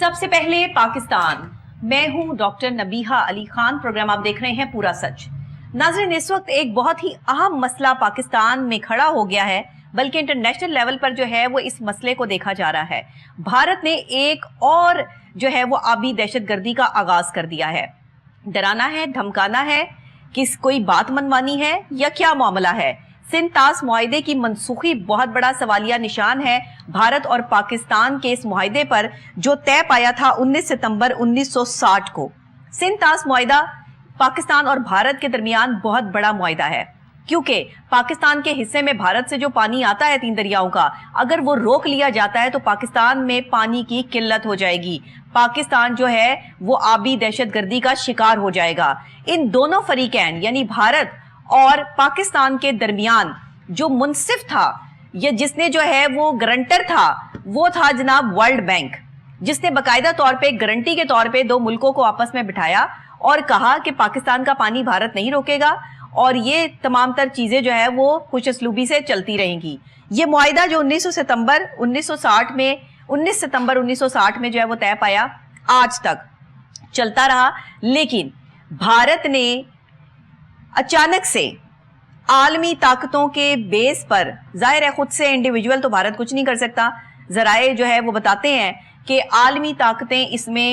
سب سے پہلے پاکستان، میں ہوں ڈاکٹر نبیہہ علی خان، پروگرام آپ دیکھ رہے ہیں پورا سچ۔ ناظرین، اس وقت ایک بہت ہی اہم مسئلہ پاکستان میں کھڑا ہو گیا ہے، بلکہ انٹرنیشنل لیول پر جو ہے وہ اس مسئلے کو دیکھا جا رہا ہے۔ بھارت نے ایک اور جو ہے وہ آبی دہشت گردی کا آغاز کر دیا ہے۔ ڈرانا ہے، دھمکانا ہے، کوئی بات منوانی ہے یا کیا معاملہ ہے؟ سندھ طاس معاہدے کی منسوخی بہت بڑا سوالیہ نشان ہے۔ بھارت اور پاکستان کے اس معاہدے پر جو طے پایا تھا 19 ستمبر 1960 کو، سندھ طاس معاہدہ پاکستان اور بھارت کے درمیان بہت بڑا معاہدہ ہے، کیونکہ پاکستان کے حصے میں بھارت سے جو پانی آتا ہے 3 دریاؤں کا، اگر وہ روک لیا جاتا ہے تو پاکستان میں پانی کی قلت ہو جائے گی۔ پاکستان جو ہے وہ آبی دہشت گردی کا شکار ہو جائے گا۔ ان دونوں فریقین یعنی بھارت اور پاکستان کے درمیان جو منصف تھا یا جس نے جو ہے وہ گرنٹر تھا، وہ تھا جناب ورلڈ بینک، جس نے باقاعدہ طور پہ گارنٹی کے طور پہ 2 ملکوں کو آپس میں بٹھایا اور کہا کہ پاکستان کا پانی بھارت نہیں روکے گا، اور یہ تمام تر چیزیں جو ہے وہ خوش اسلوبی سے چلتی رہیں گی۔ یہ معاہدہ جو 19 ستمبر 1960 میں جو ہے وہ طے پایا، آج تک چلتا رہا، لیکن بھارت نے اچانک سے عالمی طاقتوں کے بیس پر، ظاہر ہے خود سے انڈیویجول تو بھارت کچھ نہیں کر سکتا، ذرائع جو ہے وہ بتاتے ہیں کہ عالمی طاقتیں اس میں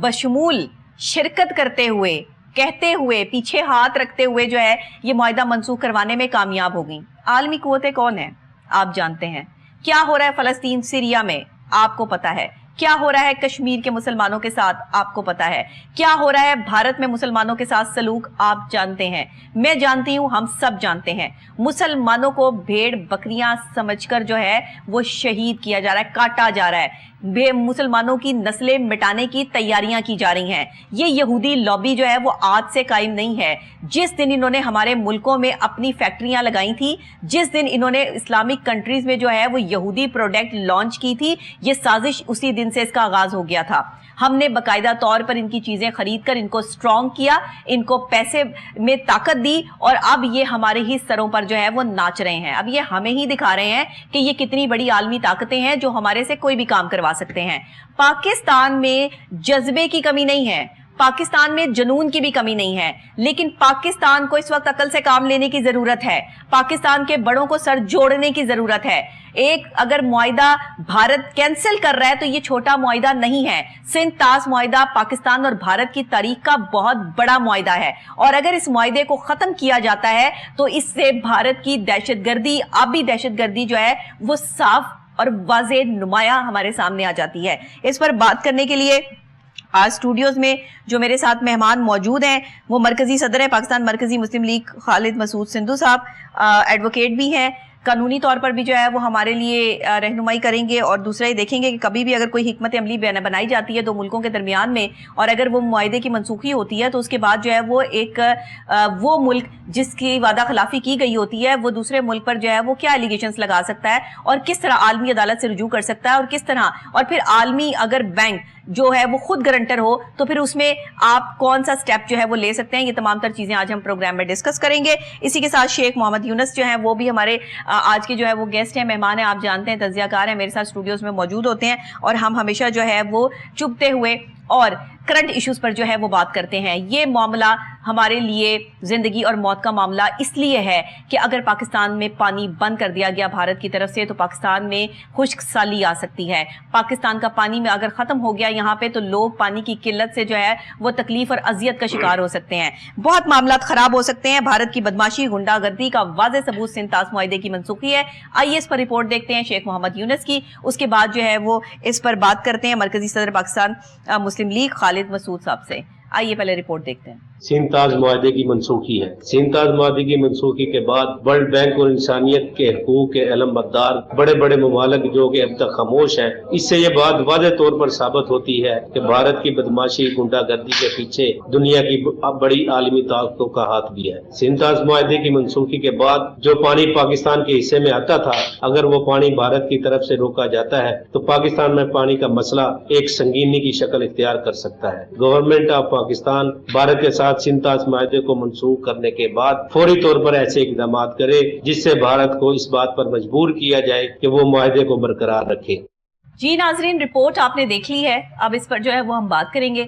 بشمول شرکت کرتے ہوئے، کہتے ہوئے، پیچھے ہاتھ رکھتے ہوئے جو ہے یہ معاہدہ منسوخ کروانے میں کامیاب ہو گئیں۔ عالمی قوتیں کون ہیں؟ آپ جانتے ہیں۔ کیا ہو رہا ہے فلسطین، سیریا میں؟ آپ کو پتا ہے۔ کیا ہو رہا ہے کشمیر کے مسلمانوں کے ساتھ؟ آپ کو پتا ہے۔ کیا ہو رہا ہے بھارت میں مسلمانوں کے ساتھ سلوک؟ آپ جانتے ہیں، میں جانتی ہوں، ہم سب جانتے ہیں۔ مسلمانوں کو بھیڑ بکریاں سمجھ کر جو ہے وہ شہید کیا جا رہا ہے، کاٹا جا رہا ہے، مسلمانوں کی نسلیں مٹانے کی تیاریاں کی جا رہی ہیں۔ یہ یہودی لابی جو ہے وہ آج سے قائم نہیں ہے۔ جس دن انہوں نے ہمارے ملکوں میں اپنی فیکٹریاں لگائی تھی، جس دن انہوں نے اسلامک کنٹریز میں جو ہے وہ یہودی پروڈکٹ لانچ کی تھی، یہ سازش اسی دن سے اس کا آغاز ہو گیا تھا۔ ہم نے باقاعدہ طور پر ان کی چیزیں خرید کر ان کو سٹرونگ کیا، ان کو پیسے میں طاقت دی، اور اب یہ ہمارے ہی سروں پر جو ہے وہ ناچ رہے ہیں۔ اب یہ ہمیں ہی دکھا رہے ہیں کہ یہ کتنی بڑی عالمی طاقتیں ہیں جو ہمارے سے کوئی بھی کام کروا سکتے ہیں۔ پاکستان میں جذبے کی کمی نہیں ہے، پاکستان میں جنون کی بھی کمی نہیں ہے، لیکن پاکستان کو اس وقت عقل سے کام لینے کی ضرورت ہے۔ پاکستان کے بڑوں کو سر جوڑنے کی ضرورت ہے۔ ایک اگر معاہدہ بھارت کینسل کر رہا ہے تو یہ چھوٹا معاہدہ نہیں ہے۔ سندھ طاس معاہدہ پاکستان اور بھارت کی تاریخ کا بہت بڑا معاہدہ ہے، اور اگر اس معاہدے کو ختم کیا جاتا ہے تو اس سے بھارت کی دہشت گردی، آبی دہشت گردی جو ہے وہ صاف اور واضح نمایاں ہمارے سامنے آ جاتی ہے۔ اس پر بات کرنے کے لیے آج اسٹوڈیوز میں جو میرے ساتھ مہمان موجود ہیں وہ مرکزی صدر ہے پاکستان مرکزی مسلم لیگ خالد مسعود سندھو صاحب، ایڈوکیٹ بھی ہیں، قانونی طور پر بھی جو ہے وہ ہمارے لیے رہنمائی کریں گے، اور دوسرا یہ دیکھیں گے کہ کبھی بھی اگر کوئی حکمت عملی بنائی جاتی ہے 2 ملکوں کے درمیان میں، اور اگر وہ معاہدے کی منسوخی ہوتی ہے تو اس کے بعد جو ہے وہ وہ ملک جس کی وعدہ خلافی کی گئی ہوتی ہے وہ دوسرے ملک پر جو ہے وہ کیا ایلیگیشنز لگا سکتا ہے، اور کس طرح عالمی عدالت سے رجوع کر سکتا ہے، اور کس طرح، اور پھر عالمی اگر بینک جو ہے وہ خود گارنٹر ہو تو پھر اس میں آپ کون سا سٹیپ جو ہے وہ لے سکتے ہیں۔ یہ تمام تر چیزیں آج ہم پروگرام میں ڈسکس کریں گے۔ اسی کے ساتھ شیخ محمد یونس جو ہیں وہ بھی ہمارے آج کے جو ہے وہ گیسٹ ہیں، مہمان ہیں، آپ جانتے ہیں، تجزیہ کار ہیں، میرے ساتھ اسٹوڈیوز میں موجود ہوتے ہیں، اور ہم ہمیشہ جو ہے وہ چبھتے ہوئے اور کرنٹ ایشوز پر جو ہے وہ بات کرتے ہیں۔ یہ معاملہ ہمارے لیے زندگی اور موت کا معاملہ اس لیے ہے کہ اگر پاکستان میں پانی بند کر دیا گیا بھارت کی طرف سے تو پاکستان میں خشک سالی آ سکتی ہے۔ پاکستان کا پانی میں اگر ختم ہو گیا یہاں پہ تو لوگ پانی کی قلت سے جو ہے وہ تکلیف اور اذیت کا شکار ہو سکتے ہیں، بہت معاملات خراب ہو سکتے ہیں۔ بھارت کی بدماشی، غنڈہ گردی کا واضح ثبوت سندھ طاس معاہدے کی منسوخی ہے۔ آئیے اس پر رپورٹ دیکھتے ہیں شیخ محمد یونس کی، اس کے بعد جو ہے وہ اس پر بات کرتے ہیں مرکزی صدر پاکستان مسلم لیگ خالد مسعود صاحب سے۔ آئیے پہلے رپورٹ دیکھتے ہیں۔ سندھ طاس معاہدے کی منسوخی ہے۔ سندھ طاس معاہدے کی منسوخی کے بعد ورلڈ بینک اور انسانیت کے حقوق کے علمبردار بڑے بڑے ممالک جو کہ اب تک خاموش ہیں، اس سے یہ بات واضح طور پر ثابت ہوتی ہے کہ بھارت کی بدماشی، غنڈہ گردی کے پیچھے دنیا کی بڑی عالمی طاقتوں کا ہاتھ بھی ہے۔ سندھ طاس معاہدے کی منسوخی کے بعد جو پانی پاکستان کے حصے میں آتا تھا، اگر وہ پانی بھارت کی طرف سے روکا جاتا ہے تو پاکستان میں پانی کا مسئلہ ایک سنگینی کی شکل اختیار کر سکتا ہے۔ گورنمنٹ آف پاکستان بھارت کے ساتھ سندھ طاس معاہدے کو منسوخ کرنے کے بعد فوری طور پر ایسے اقدامات کرے جس سے بھارت کو اس بات پر مجبور کیا جائے کہ وہ معاہدے کو برقرار رکھے۔ جی ناظرین، رپورٹ آپ نے دیکھ لی ہے، اب اس پر جو ہے وہ ہم بات کریں گے،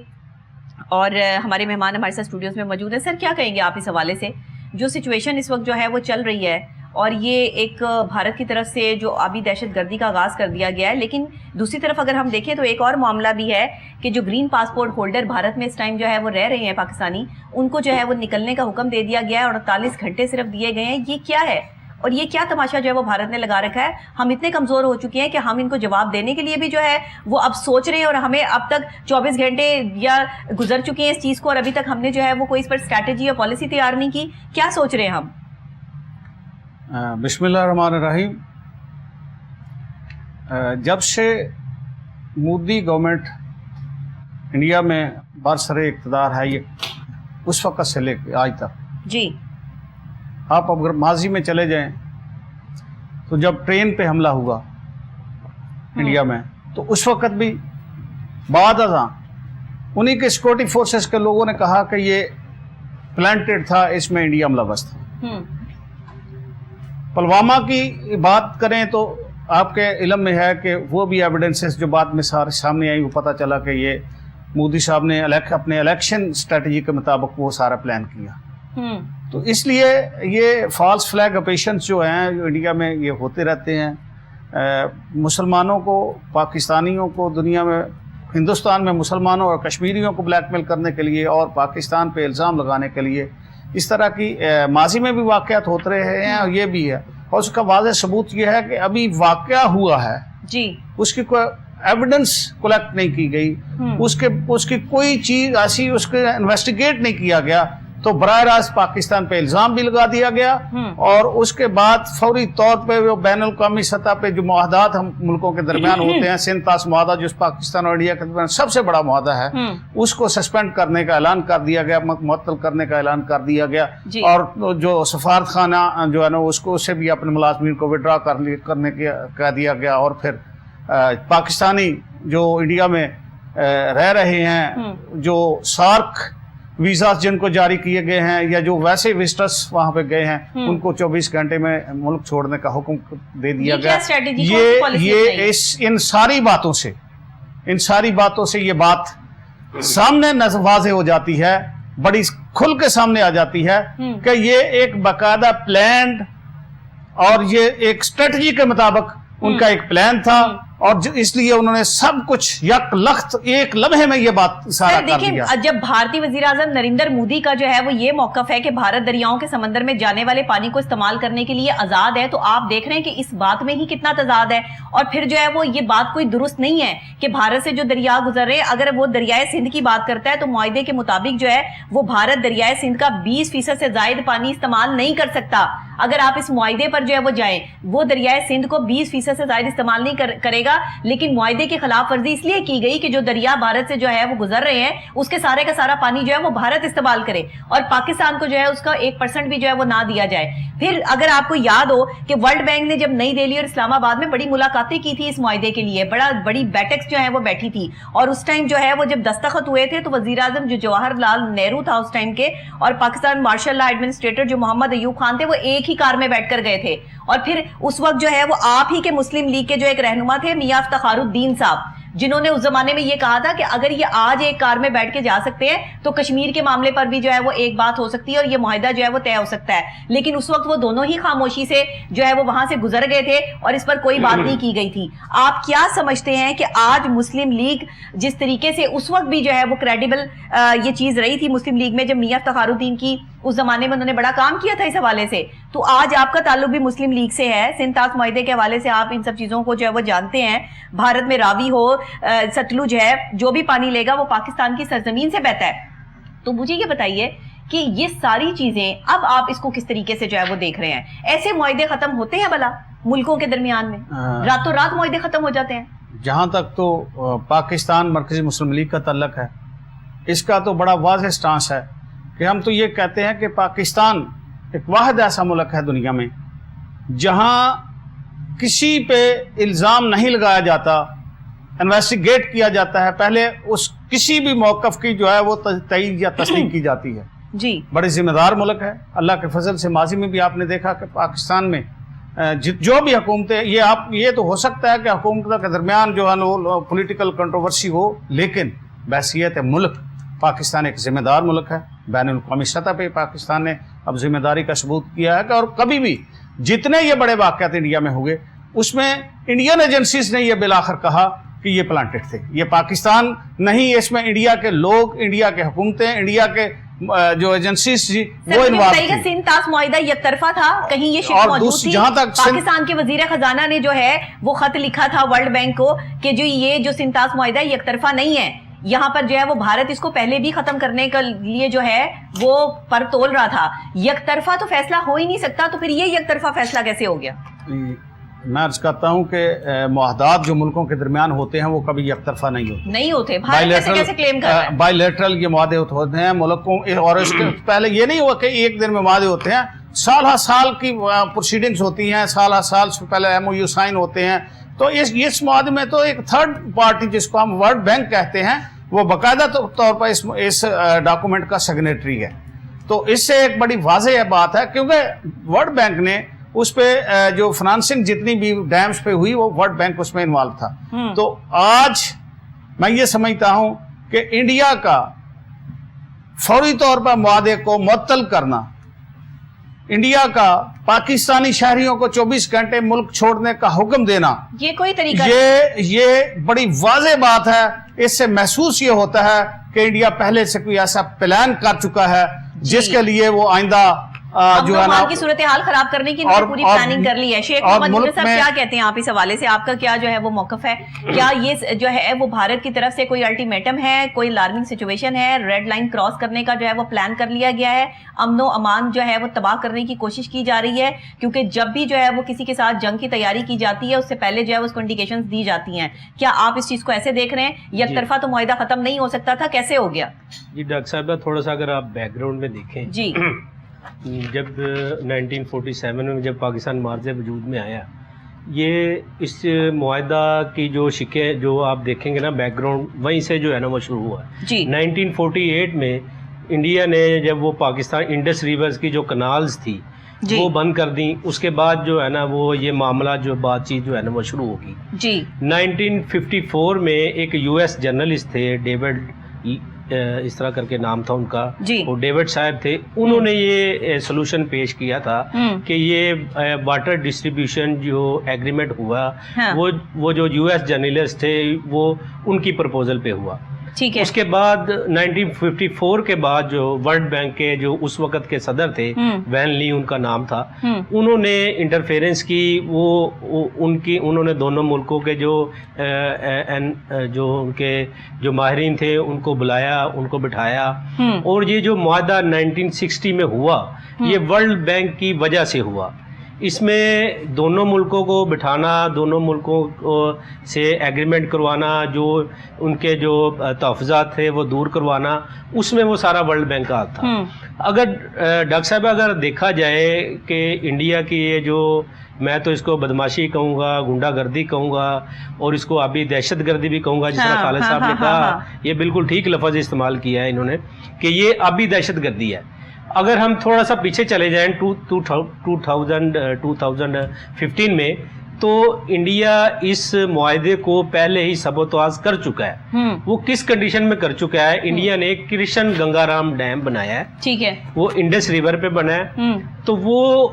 اور ہمارے مہمان ہمارے ساتھ اسٹوڈیوز میں موجود ہیں. سر کیا کہیں گے آپ اس حوالے سے، جو سچویشن اس وقت جو ہے وہ چل رہی ہے، اور یہ ایک بھارت کی طرف سے جو آبی دہشت گردی کا آغاز کر دیا گیا ہے، لیکن دوسری طرف اگر ہم دیکھیں تو ایک اور معاملہ بھی ہے کہ جو گرین پاسپورٹ ہولڈر بھارت میں اس ٹائم جو ہے وہ رہ رہے ہیں پاکستانی، ان کو جو ہے وہ نکلنے کا حکم دے دیا گیا ہے اور 48 گھنٹے صرف دیے گئے ہیں. یہ کیا ہے اور یہ کیا تماشا جو ہے وہ بھارت نے لگا رکھا ہے؟ ہم اتنے کمزور ہو چکے ہیں کہ ہم ان کو جواب دینے کے لیے بھی جو ہے وہ اب سوچ رہے ہیں، اور ہمیں اب تک 24 گھنٹے یا گزر چکے ہیں اس چیز کو، اور ابھی تک ہم نے جو ہے وہ کوئی اس پر اسٹریٹجی یا پالیسی تیار نہیں کی. کیا سوچ رہے ہیں ہم؟ بسم اللہ الرحمن الرحیم. جب سے مودی گورنمنٹ انڈیا میں برسر اقتدار ہے، یہ اس وقت سے لے کے آج تک، جی آپ اگر ماضی میں چلے جائیں تو جب ٹرین پہ حملہ ہوا انڈیا میں، تو اس وقت بھی بعد ازاں انہی کے سیکورٹی فورسز کے لوگوں نے کہا کہ یہ پلانٹڈ تھا، اس میں انڈیا ملوث تھا. پلوامہ کی بات کریں تو آپ کے علم میں ہے کہ وہ بھی ایویڈنسز جو بعد میں سامنے آئی، وہ پتہ چلا کہ یہ مودی صاحب نے اپنے الیکشن اسٹریٹجی کے مطابق وہ سارا پلان کیا. تو اس لیے یہ فالس فلیگ آپریشنز جو ہیں جو انڈیا میں یہ ہوتے رہتے ہیں. مسلمانوں کو، پاکستانیوں کو دنیا میں، ہندوستان میں مسلمانوں اور کشمیریوں کو بلیک میل کرنے کے لیے اور پاکستان پہ الزام لگانے کے لیے اس طرح کی ماضی میں بھی واقعات ہوتے رہے ہیں، اور یہ بھی ہے. اور اس کا واضح ثبوت یہ ہے کہ ابھی واقعہ ہوا ہے، جی اس کی کوئی ایویڈنس کلیکٹ نہیں کی گئی، اس کی کوئی چیز ایسی اس کے انویسٹیگیٹ نہیں کیا گیا، تو براہ راست پاکستان پہ الزام بھی لگا دیا گیا. اور اس کے بعد فوری طور پہ وہ بین الاقوامی سطح پہ جو معاہدات ہم ملکوں کے درمیان ہوتے ہیں، سنتاس معاہدہ جو پاکستان اور انڈیا کے درمیان سب سے بڑا معاہدہ ہے، اس کو سسپینڈ کرنے کا اعلان کر دیا گیا، معطل کرنے کا اعلان کر دیا گیا. اور جو سفارت خانہ جو ہے نا اس کو، اسے بھی اپنے ملازمین کو وڈرا کرنے کا دیا گیا. اور پھر پاکستانی جو انڈیا میں رہ رہے ہیں، جو سارک ویزاز جن کو جاری کیے گئے ہیں یا جو ویسے وزٹرز وہاں پہ گئے ہیں، ان کو 24 گھنٹے میں ملک چھوڑنے کا حکم دے دیا گیا. یہ ان ساری باتوں سے یہ بات سامنے واضح ہو جاتی ہے، بڑی کھل کے سامنے آ جاتی ہے کہ یہ ایک باقاعدہ پلانڈ اور یہ ایک اسٹریٹجی کے مطابق ان کا ایک پلان تھا، اور اس لیے انہوں نے سب کچھ یک لخت ایک لمحے میں یہ بات سارا کر دیا. جب بھارتی وزیر اعظم نریندر مودی کا جو ہے وہ یہ موقف ہے کہ بھارت دریاؤں کے سمندر میں جانے والے پانی کو استعمال کرنے کے لیے آزاد ہے، تو آپ دیکھ رہے ہیں کہ اس بات میں ہی کتنا تضاد ہے. اور پھر جو ہے وہ یہ بات کوئی درست نہیں ہے کہ بھارت سے جو دریا گزر رہے ہیں، اگر وہ دریائے سندھ کی بات کرتا ہے تو معاہدے کے مطابق جو ہے وہ بھارت دریائے سندھ کا 20% سے زائد پانی استعمال نہیں کر سکتا. اگر آپ اس معاہدے پر جو ہے وہ جائیں، وہ دریائے سندھ کو 20% سے زائد استعمال نہیں کرے گا، لیکن معاہدے کی خلاف ورزی اس لیے کی گئی کہ جو دریا بھارت سے جو ہے وہ گزر رہے ہیں، اس کے سارے کا سارا پانی جو ہے وہ بھارت استعمال کرے، اور پاکستان کو جو ہے اس کا 1% بھی جو ہے وہ نہ دیا جائے. پھر اگر آپ کو یاد ہو کہ ورلڈ بینک نے جب نئی دہلی اور اسلام آباد میں بڑی ملاقاتیں کی تھی اس معاہدے کے لیے، بڑی بیٹھک جو ہے وہ بیٹھی تھی، اور اس ٹائم جو ہے وہ جب دستخط ہوئے تھے تو وزیر اعظم جو جواہر لال نہرو تھا اس ٹائم کے، اور پاکستان مارشل لا ایڈمنسٹریٹر جو محمد ایوب خان تھے، وہ ایک ہی کار میں بیٹھ کر گئے تھے. اور پھر اس وقت جو ہے وہ آپ ہی کے مسلم لیگ کے جو ایک رہنما تھے میاں افتخار الدین صاحب، جنہوں نے اس زمانے میں یہ کہا تھا کہ اگر یہ آج ایک کار میں بیٹھ کے جا سکتے ہیں تو کشمیر کے معاملے پر بھی جو ہے وہ ایک بات ہو سکتی ہے اور یہ معاہدہ جو ہے وہ طے ہو سکتا ہے. لیکن اس وقت وہ دونوں ہی خاموشی سے جو ہے وہ وہاں سے گزر گئے تھے اور اس پر کوئی بات نہیں کی گئی تھی. آپ کیا سمجھتے ہیں کہ آج مسلم لیگ جس طریقے سے اس وقت بھی جو ہے وہ کریڈیبل یہ چیز رہی تھی مسلم لیگ میں، جب میاں افتخار الدین کی اس زمانے میں انہوں نے بڑا کام کیا تھا اس حوالے سے، تو آج آپ کا تعلق بھی مسلم لیگ سے ہے، سنتاس معاہدے کے حوالے سے آپ ان سب چیزوں کو جو ہے وہ جانتے ہیں. بھارت میں راوی ہو، ستلج ہے، جو بھی پانی لے گا وہ پاکستان کی سرزمین سے بہتا ہے. تو مجھے یہ بتائیے کہ یہ ساری چیزیں اب آپ اس کو کس طریقے سے جو ہے وہ دیکھ رہے ہیں؟ ایسے معاہدے ختم ہوتے ہیں بھلا ملکوں کے درمیان میں؟ راتوں رات معاہدے ختم ہو جاتے ہیں. جہاں تک تو پاکستان مرکزی مسلم لیگ کا تعلق ہے، اس کا تو بڑا واضح سٹانس ہے کہ ہم تو یہ کہتے ہیں کہ پاکستان ایک واحد ایسا ملک ہے دنیا میں جہاں کسی پہ الزام نہیں لگایا جاتا، انویسٹیگیٹ کیا جاتا ہے، پہلے اس کسی بھی موقف کی جو ہے وہ تائید یا تصدیق کی جاتی ہے. جی بڑے ذمہ دار ملک ہے. اللہ کے فضل سے ماضی میں بھی آپ نے دیکھا کہ پاکستان میں جو بھی حکومتیں یہ تو ہو سکتا ہے کہ حکومتوں کے درمیان جو ہے وہ پولیٹیکل کنٹروورسی ہو، لیکن بحیثیت ملک پاکستان ایک ذمہ دار ملک ہے. بین الاقوامی سطح پہ پاکستان نے اب ذمہ داری کا ثبوت کیا ہے کہ اور کبھی بھی جتنے یہ بڑے واقعات انڈیا میں ہوئے اس میں انڈین ایجنسیز نے یہ بالآخر کہا کہ یہ پلانٹڈ تھے. یہ پاکستان نہیں، اس میں انڈیا کے لوگ، انڈیا کے حکومتیں، انڈیا کے جو ایجنسیز تھی وہ انوالو تھی. سندھ طاس معاہدہ یک طرفہ تھا، کہیں یہ شک موجود تھی؟ جہاں تک پاکستان کے وزیر خزانہ نے جو ہے وہ خط لکھا تھا ورلڈ بینک کو کہ جو یہ جو سندھ طاس معاہدہ یک طرفہ نہیں ہے، یہاں پر جو ہے وہ بھارت اس کو پہلے بھی ختم کرنے کے لیے جو ہے وہ پر تول رہا تھا. یک طرفہ تو فیصلہ ہو ہی نہیں سکتا، تو پھر یہ یک طرفہ فیصلہ کیسے ہو گیا؟ میں عرض کرتا ہوں کہ معاہدات جو ملکوں کے درمیان ہوتے ہیں وہ کبھی یک طرفہ نہیں ہوتے. بھارت کیسے کلیم کر رہا ہے؟ بائی لیٹرل یہ معاہدے ہوتے ہیں ملکوں، اور اس کے پہلے یہ نہیں ہوا کہ ایک دن میں معاہدے ہوتے ہیں، سال ہر سال کی پروسیڈنگز ہوتی ہیں، سال ہر سال سے پہلے ایم او یو سائن ہوتے ہیں. تو اس معاہدے میں تو ایک تھرڈ پارٹی جس کو ہم ورلڈ بینک کہتے ہیں وہ باقاعدہ طور پر اس ڈاکومنٹ کا سگنیٹری ہے. تو اس سے ایک بڑی واضح بات ہے، کیونکہ ورلڈ بینک نے اس پہ جو فنانسنگ جتنی بھی ڈیمز پہ ہوئی وہ ورلڈ بینک اس میں انوالو تھا. تو آج میں یہ سمجھتا ہوں کہ انڈیا کا فوری طور پر معاہدے کو معطل کرنا، انڈیا کا پاکستانی شہریوں کو 24 گھنٹے ملک چھوڑنے کا حکم دینا، یہ کوئی طریقہ یہ بڑی واضح بات ہے. اس سے محسوس یہ ہوتا ہے کہ انڈیا پہلے سے کوئی ایسا پلان کر چکا ہے جس کے لیے وہ آئندہ جو ہے نا کی صورتحال خراب کرنے کی پوری پلاننگ کر لی ہے. شیخ محمد یونس صاحب کیا کہتے ہیں آپ اس حوالے سے؟ آپ کا کیا جو ہے وہ موقف ہے؟ کیا یہ جو ہے وہ بھارت کی طرف سے کوئی الٹیمیٹم ہے، کوئی الارمنگ سچویشن ہے، ریڈ لائن کراس کرنے کا جو ہے وہ پلان کر لیا گیا ہے، امن و امان جو ہے وہ تباہ کرنے کی کوشش کی جا رہی ہے؟ کیونکہ جب بھی جو ہے وہ کسی کے ساتھ جنگ کی تیاری کی جاتی ہے اس سے پہلے جو ہے اس کو انڈیکیشنز دی جاتی ہیں. کیا آپ اس چیز کو ایسے دیکھ رہے ہیں؟ یک طرفہ تو معاہدہ ختم نہیں ہو سکتا تھا، کیسے ہو گیا؟ جی ڈاکٹر صاحبہ، تھوڑا سا اگر آپ بیک گراؤنڈ میں دیکھیں، جی جب 1947 میں جب پاکستان مارز وجود میں آیا، یہ اس معاہدہ کی جو شکیں جو آپ دیکھیں گے نا بیک گراؤنڈ، وہیں سے جو ہے نا وہ شروع ہوا. جی 1948 میں انڈیا نے جب وہ پاکستان انڈس ریورز کی جو کنالز تھی وہ بند کر دیں، اس کے بعد جو ہے نا وہ یہ معاملہ جو بات چیت جو ہے نا وہ شروع ہوگی. جی 1954 میں ایک یو ایس جرنلسٹ تھے، ڈیوڈ اس طرح کر کے نام تھا ان کا، وہ ڈیوڈ صاحب تھے، انہوں نے یہ سولوشن پیش کیا تھا کہ یہ واٹر ڈسٹریبیوشن جو ایگریمنٹ ہوا وہ جو یو ایس جرنلسٹ تھے وہ ان کی پرپوزل پہ ہوا. اس کے بعد 1954 کے بعد جو ورلڈ بینک کے جو اس وقت کے صدر تھے، وین لی ان کا نام تھا، انہوں نے انٹرفیرنس کی. انہوں نے دونوں ملکوں کے جو ان کے جو ماہرین تھے ان کو بلایا، ان کو بٹھایا، اور یہ جو معاہدہ 1960 میں ہوا یہ ورلڈ بینک کی وجہ سے ہوا. اس میں دونوں ملکوں کو بٹھانا، دونوں ملکوں سے ایگریمنٹ کروانا، جو ان کے جو تحفظات تھے وہ دور کروانا، اس میں وہ سارا ورلڈ بینک کا تھا. اگر ڈاکٹر صاحب اگر دیکھا جائے کہ انڈیا کی یہ جو، میں تو اس کو بدماشی کہوں گا، گنڈا گردی کہوں گا، اور اس کو ابھی دہشت گردی بھی کہوں گا، جس طرح خالد صاحب نے کہا، یہ بالکل ٹھیک لفظ استعمال کیا ہے انہوں نے کہ یہ ابھی دہشت گردی ہے. اگر ہم تھوڑا سا پیچھے چلے جائیں 2015 میں، تو انڈیا اس معاہدے کو پہلے ہی سبوتاژ کر چکا ہے. وہ کس کنڈیشن میں کر چکا ہے؟ انڈیا نے کرشن گنگا رام ڈیم بنایا ہے، ٹھیک ہے، وہ انڈس ریور پہ بنا ہے. تو وہ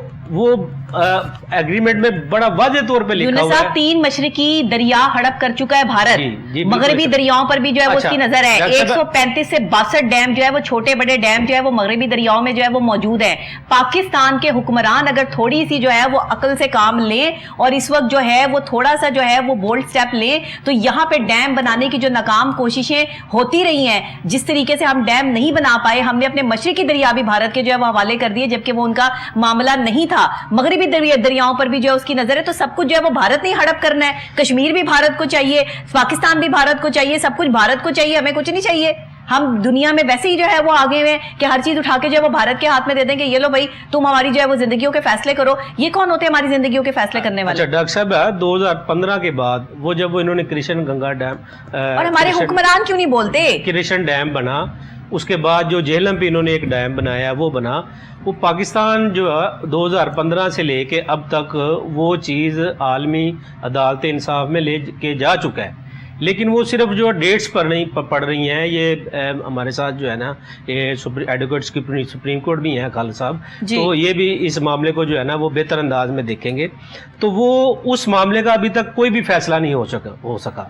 ایگریمنٹ میں بڑا واضح طور پہ لکھا ہوا ہے 3 مشرقی دریا ہڑپ کر چکا ہے بھارت، مغربی دریاؤں پر بھی جو ہے وہ اس کی نظر ہے. 135 سے 62 ڈیم جو ہے وہ چھوٹے بڑے ڈیم جو ہے وہ مغربی دریاؤں میں جو ہے وہ موجود ہے. پاکستان کے حکمران اگر تھوڑی سی جو ہے وہ عقل سے کام لیں اور اس وقت جو ہے وہ تھوڑا سا جو ہے وہ بولڈ سٹیپ لیں، تو یہاں پہ ڈیم بنانے کی جو ناکام کوششیں ہوتی رہی ہیں، جس طریقے سے ہم ڈیم نہیں بنا پائے، ہم نے اپنے مشرقی دریا بھی بھارت کے جو ہے وہ حوالے کر دیے، جبکہ وہ ان کا معاملہ نہیں تھا. مغربی دریاؤں پر بھی جو ہے اس کی نظر ہے. تو سب کچھ جو ہے وہ بھارت نہیں ہڑپ کرنا ہے. کشمیر بھی بھارت کو چاہیے، پاکستان بھی بھارت کو چاہیے، سب کچھ بھارت کو چاہیے، ہمیں کچھ نہیں چاہیے. ہم دنیا میں ویسے ہی جو ہے وہ آگے ہوئے کہ ہر چیز اٹھا کے جو ہے وہ بھارت کے ہاتھ میں دے دیں گے، یہ لو بھائی تم ہماری جو ہے وہ زندگیوں کے فیصلے کرو. یہ کون ہوتے ہیں ہماری زندگیوں کے فیصلے کرنے والے؟ ڈاکٹر صاحب 2015 کے بعد وہ جب انہوں نے کرشن گنگا ڈیم، اور ہمارے حکمران کیوں نہیں بولتے؟ کرشن ڈیم بنا، اس کے بعد جو جہلم پہ انہوں نے ایک ڈیم بنایا وہ بنا، وہ پاکستان جو 2015 سے لے کے اب تک وہ چیز عالمی عدالت انصاف میں لے کے جا چکا ہے، لیکن وہ صرف جو ڈیٹس پر نہیں پڑ رہی ہیں. یہ ہمارے ساتھ جو ہے نا یہ ایڈوکیٹس کی سپریم کورٹ بھی ہیں خالد صاحب، تو یہ بھی اس معاملے کو جو ہے نا وہ بہتر انداز میں دیکھیں گے. تو وہ اس معاملے کا ابھی تک کوئی بھی فیصلہ نہیں ہو سکا.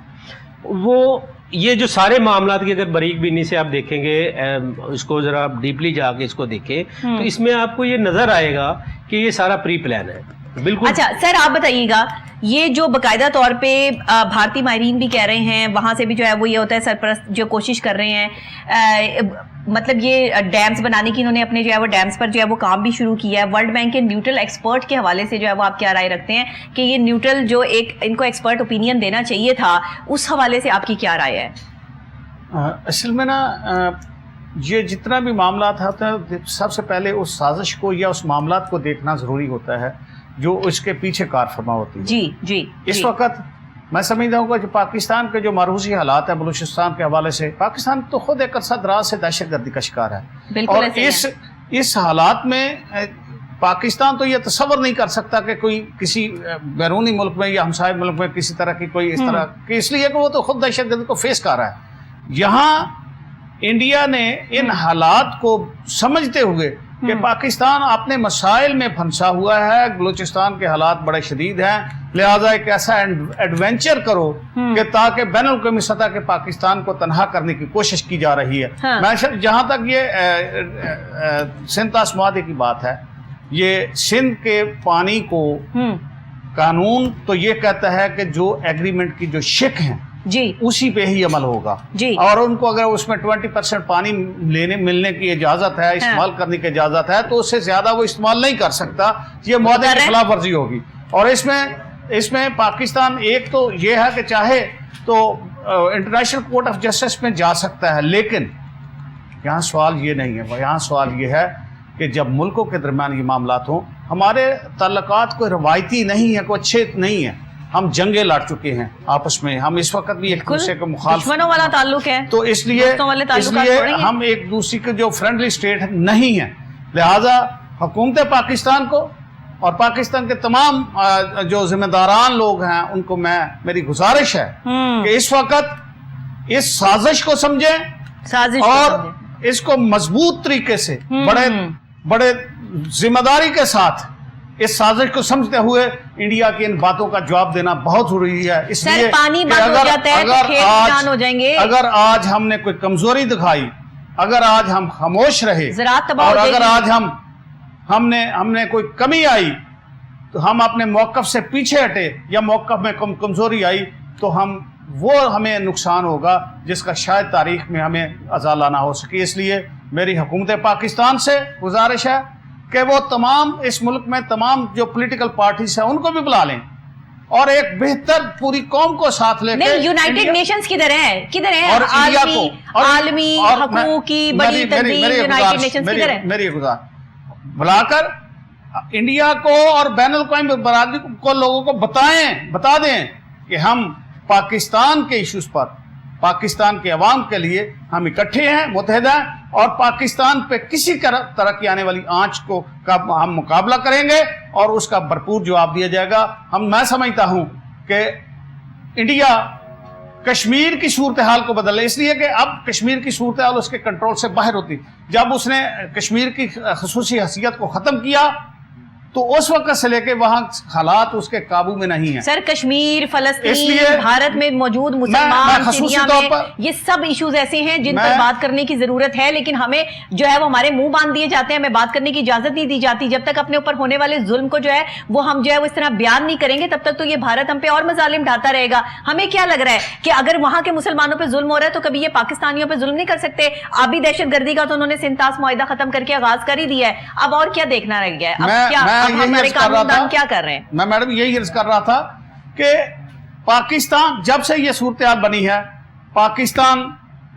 وہ یہ جو سارے معاملات کی اگر باریک بینی سے آپ دیکھیں گے، اس کو ذرا ڈیپلی جا کے اس کو دیکھیں تو اس میں آپ کو یہ نظر آئے گا کہ یہ سارا پری پلان ہے بالکل. اچھا سر آپ بتائیے گا، یہ جو باقاعدہ طور پہ بھارتی ماہرین بھی کہہ رہے ہیں، وہاں سے بھی جو ہے وہ یہ ہوتا ہے سرپرست جو کوشش کر رہے ہیں، مطلب یہ ڈیمز بنانے کی انہوں نے اپنے جو ہے وہ ڈیمز پر جو ہے وہ کام بھی شروع کیا ہے. ورلڈ بینک کے نیوٹرل ایکسپرٹ کے حوالے سے جو ہے وہ آپ کیا رائے رکھتے ہیں کہ یہ نیوٹرل جو ایک ان کو ایکسپرٹ اوپینین دینا چاہیے تھا، اس حوالے سے آپ کی کیا رائے ہے؟ اصل میں نا یہ جتنا بھی معاملات ہوتا ہے سب سے پہلے اس سازش کو یا اس معاملات کو دیکھنا ضروری ہوتا ہے جو اس کے پیچھے کار فرما ہوتی ہے. جی اس وقت میں سمجھتا ہوں کہ پاکستان کے جو معروضی حالات ہیں بلوچستان کے حوالے سے، پاکستان تو خود ایک عرصہ دراز سے دہشت گردی کا شکار ہے، اور اس حالات میں پاکستان تو یہ تصور نہیں کر سکتا کہ کوئی کسی بیرونی ملک میں یا ہمسائے ملک میں کسی طرح کی کوئی اس طرح کی، اس لیے کہ وہ تو خود دہشت گردی کو فیس کر رہا ہے. یہاں انڈیا نے ان حالات کو سمجھتے ہوئے کہ پاکستان اپنے مسائل میں پھنسا ہوا ہے، بلوچستان کے حالات بڑے شدید ہیں، لہذا ایک ایسا ایڈونچر کرو کہ تاکہ بین الاقوامی سطح کے پاکستان کو تنہا کرنے کی کوشش کی جا رہی ہے. میں جہاں تک یہ سنتاس معاہدے کی بات ہے، یہ سندھ کے پانی کو قانون تو یہ کہتا ہے کہ جو ایگریمنٹ کی جو شک ہیں اسی پہ ہی عمل ہوگا، اور ان کو اگر اس میں 20% پانی ملنے کی اجازت ہے، استعمال کرنے کی اجازت ہے، تو اس سے زیادہ وہ استعمال نہیں کر سکتا. یہ معاہدے کی خلاف ورزی ہوگی. اور اس میں پاکستان ایک تو یہ ہے کہ چاہے تو انٹرنیشنل کورٹ آف جسٹس میں جا سکتا ہے، لیکن یہاں سوال یہ نہیں ہے. یہاں سوال یہ ہے کہ جب ملکوں کے درمیان یہ معاملات ہوں، ہمارے تعلقات کوئی روایتی نہیں ہے، کوئی اچھے نہیں ہیں، ہم جنگیں لڑ چکے ہیں آپس میں، ہم اس وقت بھی ایک دوسرے کے مخالف دشمنوں والا تعلق ہے، تو اس لیے ہم ایک دوسرے کے جو فرینڈلی اسٹیٹ نہیں ہیں. لہذا حکومت پاکستان کو اور پاکستان کے تمام جو ذمہ داران لوگ ہیں ان کو میری گزارش ہے کہ اس وقت اس سازش کو سمجھیں اور اس کو مضبوط طریقے سے بڑے ذمہ داری کے ساتھ اس سازش کو سمجھتے ہوئے انڈیا کی ان باتوں کا جواب دینا بہت ضروری ہے. اس لیے اگر آج ہم نے کوئی کمزوری دکھائی، اگر آج ہم خاموش رہے، اور اگر آج ہم نے کوئی کمی آئی تو ہم اپنے موقف سے پیچھے ہٹے یا موقف میں کمزوری آئی تو ہمیں نقصان ہوگا جس کا شاید تاریخ میں ہمیں ازالہ نہ ہو سکے. اس لیے میری حکومت پاکستان سے گزارش ہے کہ وہ تمام اس ملک میں تمام جو پولیٹیکل پارٹیز ہیں ان کو بھی بلا لیں اور ایک بہتر پوری قوم کو ساتھ لے کے یونائٹڈ نیشنز کدھر ہے عالمی حقوق کی بڑی تنظیم یونائٹڈ نیشنز کدھر ہے؟ میری گزارش بلا کر انڈیا کو اور بین الاقوامی برادری کو لوگوں کو بتا دیں کہ ہم پاکستان کے ایشوز پر، پاکستان کے عوام کے لیے ہم اکٹھے ہیں، متحد ہیں، اور پاکستان پہ کسی طرح کی آنے والی آنچ کا ہم مقابلہ کریں گے اور اس کا بھرپور جواب دیا جائے گا. میں سمجھتا ہوں کہ انڈیا کشمیر کی صورتحال کو بدلے، اس لیے کہ اب کشمیر کی صورتحال اس کے کنٹرول سے باہر ہوتی. جب اس نے کشمیر کی خصوصی حیثیت کو ختم کیا تو اس وقت سے لے کے وہاں حالات اس کے قابو میں نہیں ہیں. سر کشمیر، فلسطین، بھارت میں موجود مسلمان، سیریا میں، یہ سب ایشوز ایسے ہیں جن پر بات کرنے کی ضرورت ہے، لیکن ہمیں جو ہے وہ ہمارے منہ باندھ دیے جاتے ہیں، ہمیں بات کرنے کی اجازت نہیں دی جاتی. جب تک اپنے اوپر ہونے والے ظلم کو جو ہے وہ ہم جو ہے وہ اس طرح بیان نہیں کریں گے تب تک تو یہ بھارت ہم پہ اور مظالم ڈھاتا رہے گا. ہمیں کیا لگ رہا ہے کہ اگر وہاں کے مسلمانوں پہ ظلم ہو رہا ہے تو کبھی یہ پاکستانیوں پہ ظلم نہیں کر سکتے؟ آبی دہشت گردی کا تو انہوں نے سنتاس معاہدہ ختم کر کے آغاز کر ہی دیا ہے، اب اور کیا دیکھنا رہ گیا ہے؟ اب کیا ہمارے قانون کیا کر رہے ہیں؟ میں میڈم یہی عرض کر رہا تھا کہ پاکستان جب سے یہ صورتحال بنی ہے، پاکستان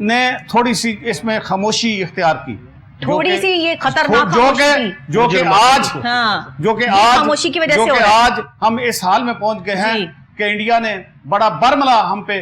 نے تھوڑی سی اس میں خاموشی اختیار کی، تھوڑی سی یہ خطرناک جو کہ آج ہم اس حال میں پہنچ گئے ہیں کہ انڈیا نے بڑا برملا ہم پہ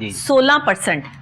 16%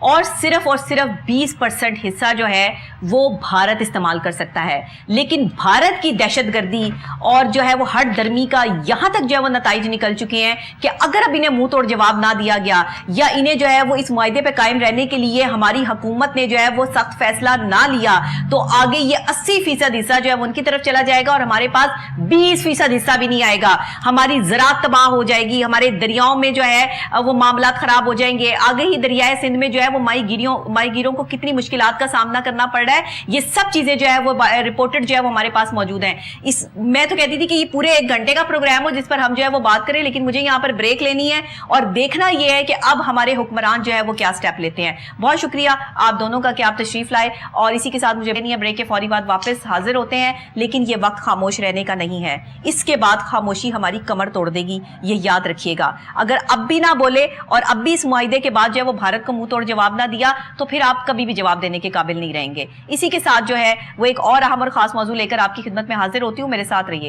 اور صرف 20% حصہ جو ہے وہ بھارت استعمال کر سکتا ہے. لیکن بھارت کی دہشت گردی اور جو ہے وہ ہٹ درمی کا یہاں تک جو ہے وہ نتائج نکل چکے ہیں کہ اگر اب انہیں منہ توڑ جواب نہ دیا گیا یا انہیں جو ہے وہ اس معاہدے پہ قائم رہنے کے لیے ہماری حکومت نے جو ہے وہ سخت فیصلہ نہ لیا تو آگے یہ 80% حصہ جو ہے وہ ان کی طرف چلا جائے گا اور ہمارے پاس 20% حصہ بھی نہیں آئے گا. ہماری زراعت تباہ ہو جائے گی, ہمارے دریاؤں میں جو ہے وہ معاملات خراب ہو جائیں گے. آگے ہی دریائے سندھ میں جو ہے وہ ماہی گیروں کو کتنی مشکلات کا سامنا کرنا پڑ رہا ہے, یہ سب چیزیں جو ہے وہ رپورٹڈ جو ہے وہ ہمارے پاس موجود ہیں. میں تو کہتی تھی کہ یہ پورے 1 گھنٹے کا پروگرام ہو جس پر ہم جو ہے وہ بات کریں, لیکن مجھے یہاں پر بریک لینی ہے اور دیکھنا یہ ہے کہ اب ہمارے حکمران جو ہے وہ کیا سٹیپ لیتے ہیں. بہت شکریہ آپ دونوں کا کہ آپ تشریف لائے, اور اسی کے ساتھ مجھے نہیں ہے بریک کے فوری بعد واپس حاضر ہوتے ہیں. لیکن یہ وقت خاموش رہنے کا نہیں ہے, اس کے بعد خاموشی ہماری کمر توڑ دے گی, یہ یاد رکھیے گا. اگر اب بھی نہ بولے اور اب بھی اس معاہدے کے بعد جو ہے وہ بھارت کو منہ توڑ جواب نہ دیا تو پھر آپ کبھی بھی جواب دینے کے قابل نہیں رہیں گے. اسی کے ساتھ جو ہے وہ ایک اور اہم اور خاص موضوع لے کر آپ کی خدمت میں حاضر ہوتی ہوں, میرے ساتھ رہیے.